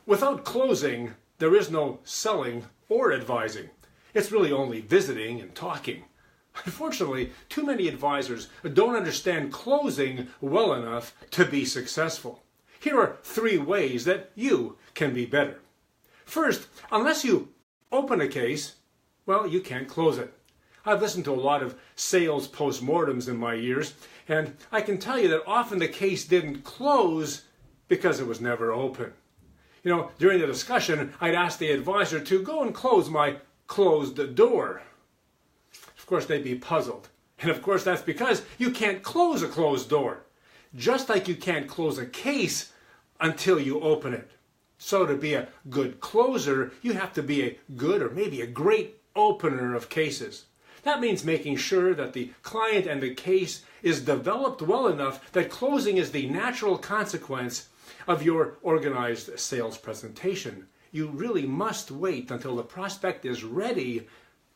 Without closing, there is no selling or advising. It's really only visiting and talking. Unfortunately, too many advisors don't understand closing well enough to be successful. Here are 3 ways that you can be better. First, unless you open a case, well, you can't close it. I've listened to a lot of sales postmortems in my years, and I can tell you that often the case didn't close because it was never open. During the discussion, I'd ask the advisor to go and close my closed door. Of course, they'd be puzzled. And of course, that's because you can't close a closed door. Just like you can't close a case until you open it. So to be a good closer, you have to be a good or maybe a great opener of cases. That means making sure that the client and the case is developed well enough that closing is the natural consequence of your organized sales presentation. You really must wait until the prospect is ready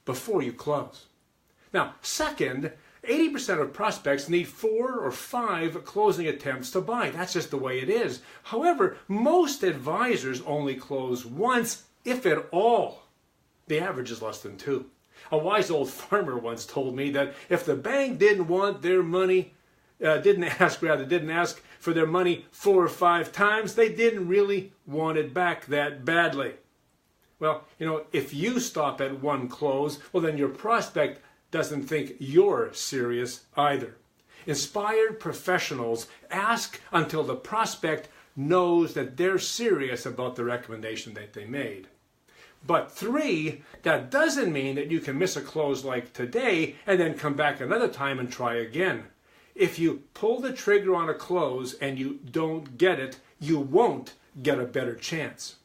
before you close. Now, second, 80% of prospects need 4 or 5 closing attempts to buy. That's just the way it is. However, most advisors only close once, if at all. The average is less than 2. A wise old farmer once told me that if the bank didn't want their money, didn't ask for their money 4 or 5 times, they didn't really want it back that badly. Well, if you stop at 1 close, well, then your prospect doesn't think you're serious either. Inspired professionals ask until the prospect knows that they're serious about the recommendation that they made. But 3, that doesn't mean that you can miss a close like today and then come back another time and try again. If you pull the trigger on a close and you don't get it, you won't get a better chance.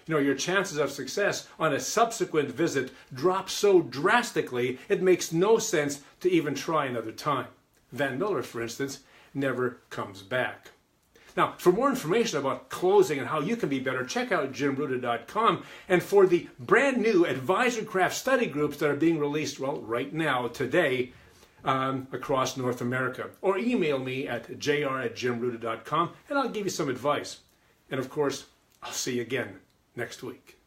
Your chances of success on a subsequent visit drop so drastically, it makes no sense to even try another time. Van Miller, for instance, never comes back. Now, for more information about closing and how you can be better, check out JimRuta.com. And for the brand new Advisor Craft study groups that are being released, right now, today, across North America. Or email me at jr@jimruta.com and I'll give you some advice. And of course, I'll see you again next week.